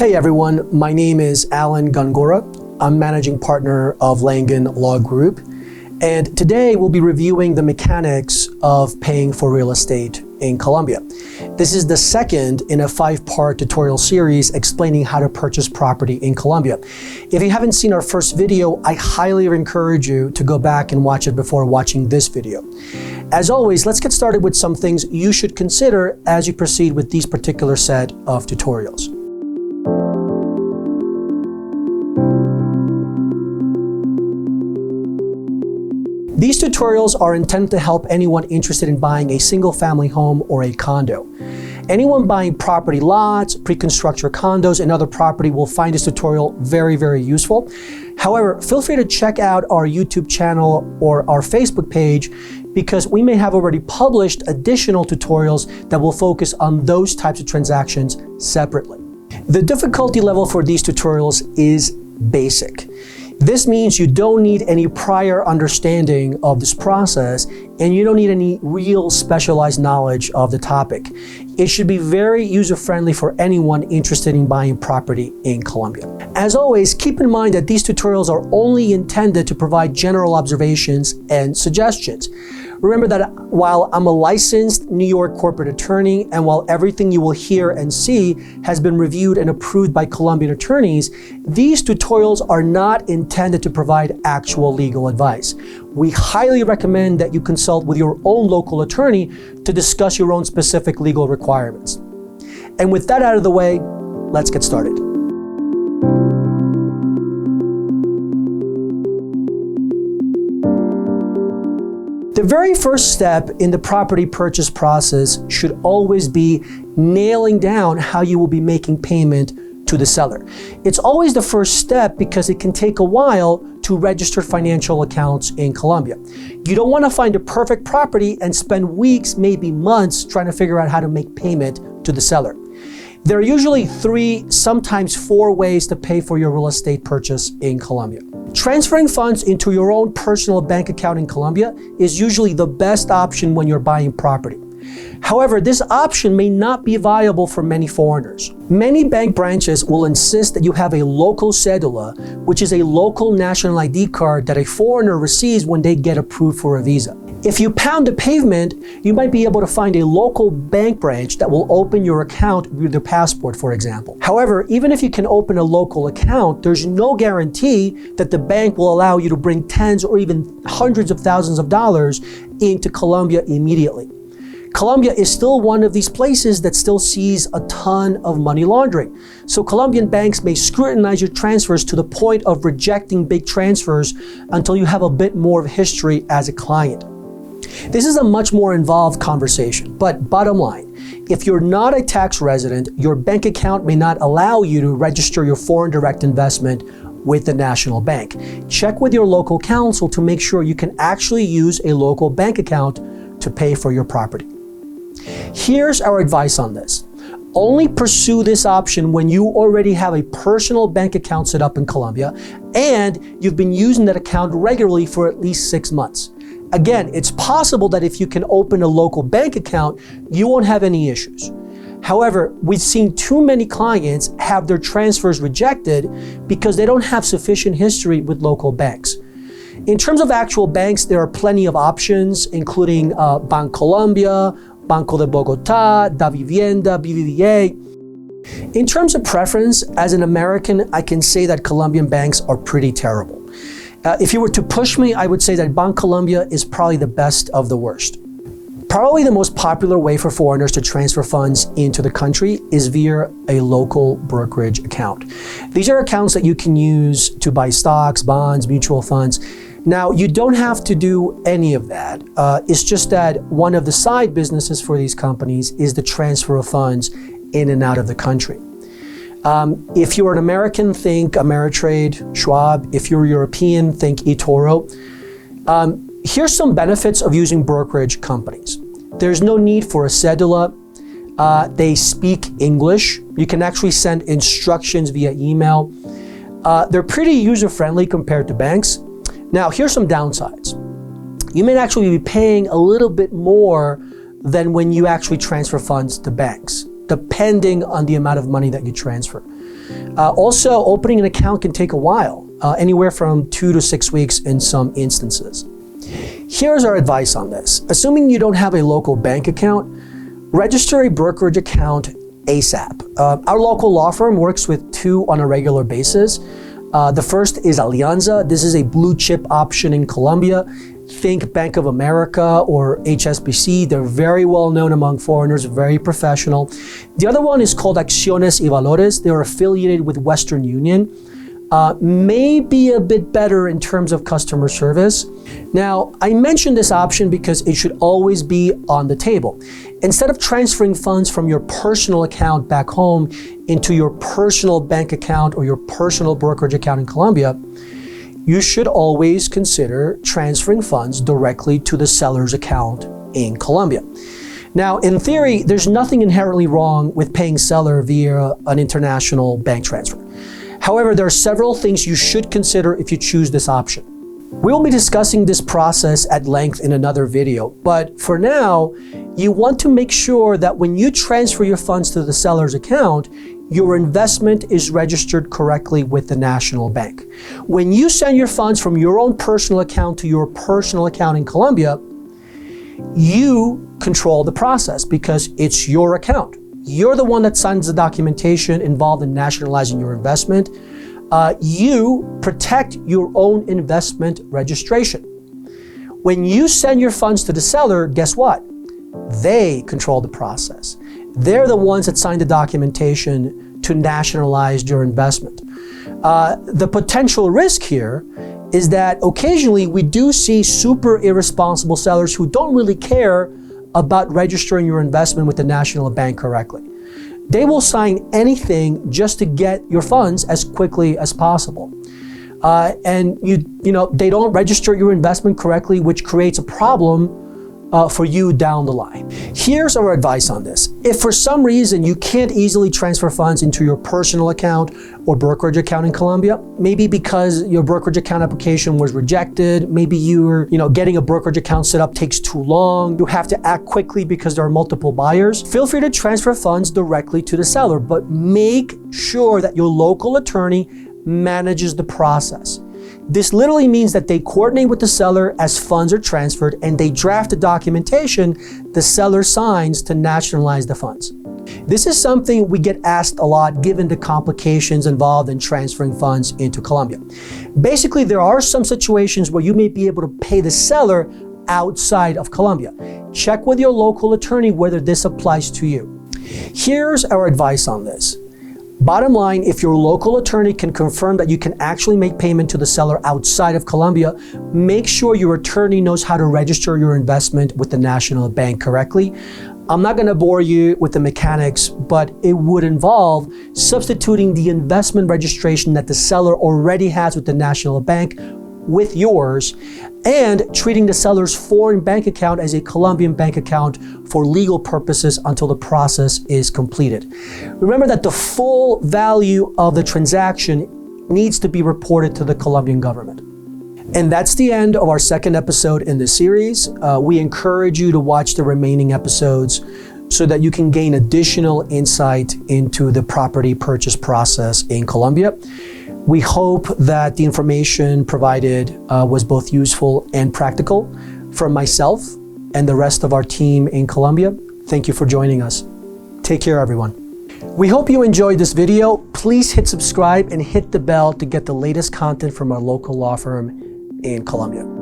Hey everyone, my name is Alan Gongora. I'm managing partner of Langon Law Group. And today we'll be reviewing the mechanics of paying for real estate in Colombia. This is the second in a 5-part tutorial series explaining how to purchase property in Colombia. If you haven't seen our first video, I highly encourage you to go back and watch it before watching this video. As always, let's get started with some things you should consider as you proceed with these particular set of tutorials. These tutorials are intended to help anyone interested in buying a single-family home or a condo. Anyone buying property lots, pre-construction condos, and other property will find this tutorial very, very useful. However, feel free to check out our YouTube channel or our Facebook page because we may have already published additional tutorials that will focus on those types of transactions separately. The difficulty level for these tutorials is basic. This means you don't need any prior understanding of this process and you don't need any real specialized knowledge of the topic. It should be very user-friendly for anyone interested in buying property in Colombia. As always, keep in mind that these tutorials are only intended to provide general observations and suggestions. Remember that while I'm a licensed New York corporate attorney and while everything you will hear and see has been reviewed and approved by Colombian attorneys, these tutorials are not intended to provide actual legal advice. We highly recommend that you consult with your own local attorney to discuss your own specific legal requirements. And with that out of the way, let's get started. The very first step in the property purchase process should always be nailing down how you will be making payment to the seller. It's always the first step because it can take a while to register financial accounts in Colombia. You don't want to find a perfect property and spend weeks, maybe months, trying to figure out how to make payment to the seller. There are usually 3, sometimes 4 ways to pay for your real estate purchase in Colombia. Transferring funds into your own personal bank account in Colombia is usually the best option when you're buying property. However, this option may not be viable for many foreigners. Many bank branches will insist that you have a local cédula, which is a local national ID card that a foreigner receives when they get approved for a visa. If you pound the pavement, you might be able to find a local bank branch that will open your account with your passport, for example. However, even if you can open a local account, there's no guarantee that the bank will allow you to bring tens or even hundreds of thousands of dollars into Colombia immediately. Colombia is still one of these places that still sees a ton of money laundering. So Colombian banks may scrutinize your transfers to the point of rejecting big transfers until you have a bit more of history as a client. This is a much more involved conversation, but bottom line, if you're not a tax resident, your bank account may not allow you to register your foreign direct investment with the national bank. Check with your local counsel to make sure you can actually use a local bank account to pay for your property. Here's our advice on this. Only pursue this option when you already have a personal bank account set up in Colombia and you've been using that account regularly for at least 6 months. Again, it's possible that if you can open a local bank account, you won't have any issues. However, we've seen too many clients have their transfers rejected because they don't have sufficient history with local banks. In terms of actual banks, there are plenty of options, including Bancolombia, Banco de Bogotá, Davivienda, BBVA. In terms of preference, as an American, I can say that Colombian banks are pretty terrible. If you were to push me, I would say that Bancolombia is probably the best of the worst. Probably the most popular way for foreigners to transfer funds into the country is via a local brokerage account. These are accounts that you can use to buy stocks, bonds, mutual funds. Now, you don't have to do any of that. It's just that one of the side businesses for these companies is the transfer of funds in and out of the country. If you're an American, think Ameritrade, Schwab. If you're European, think eToro. Here's some benefits of using brokerage companies. There's no need for a cédula. They speak English. You can actually send instructions via email. They're pretty user-friendly compared to banks. Now, here's some downsides. You may actually be paying a little bit more than when you actually transfer funds to banks, depending on the amount of money that you transfer. Also, opening an account can take a while, anywhere from 2 to 6 weeks in some instances. Here's our advice on this. Assuming you don't have a local bank account, register a brokerage account ASAP. Our local law firm works with 2 on a regular basis. The first is Alianza. This is a blue chip option in Colombia. Think Bank of America or HSBC. They're very well known among foreigners, very professional. The other one is called Acciones y Valores. They're affiliated with Western Union. May be a bit better in terms of customer service. Now, I mentioned this option because it should always be on the table. Instead of transferring funds from your personal account back home into your personal bank account or your personal brokerage account in Colombia, you should always consider transferring funds directly to the seller's account in Colombia. Now, in theory, there's nothing inherently wrong with paying seller via an international bank transfer. However, there are several things you should consider if you choose this option. We'll be discussing this process at length in another video, but for now, you want to make sure that when you transfer your funds to the seller's account, your investment is registered correctly with the national bank. When you send your funds from your own personal account to your personal account in Colombia, you control the process because it's your account. You're the one that signs the documentation involved in nationalizing your investment. You protect your own investment registration. When you send your funds to the seller, guess what? They control the process. They're the ones that sign the documentation to nationalize your investment. The potential risk here is that occasionally we do see super irresponsible sellers who don't really care about registering your investment with the national bank correctly. They will sign anything just to get your funds as quickly as possible. And they don't register your investment correctly, which creates a problem for you down the line. Here's our advice on this. If for some reason you can't easily transfer funds into your personal account or brokerage account in Colombia, maybe because your brokerage account application was rejected, maybe getting a brokerage account set up takes too long, you have to act quickly because there are multiple buyers, feel free to transfer funds directly to the seller, but make sure that your local attorney manages the process. This literally means that they coordinate with the seller as funds are transferred and they draft the documentation the seller signs to nationalize the funds. This is something we get asked a lot given the complications involved in transferring funds into Colombia. Basically, there are some situations where you may be able to pay the seller outside of Colombia. Check with your local attorney whether this applies to you. Here's our advice on this. Bottom line, if your local attorney can confirm that you can actually make payment to the seller outside of Colombia, make sure your attorney knows how to register your investment with the national bank correctly. I'm not going to bore you with the mechanics, but it would involve substituting the investment registration that the seller already has with the national bank with yours and treating the seller's foreign bank account as a Colombian bank account for legal purposes until the process is completed. Remember that the full value of the transaction needs to be reported to the Colombian government. And that's the end of our second episode in this series. We encourage you to watch the remaining episodes so that you can gain additional insight into the property purchase process in Colombia. We hope that the information provided was both useful and practical. From myself and the rest of our team in Colombia, thank you for joining us. Take care, everyone. We hope you enjoyed this video. Please hit subscribe and hit the bell to get the latest content from our local law firm in Colombia.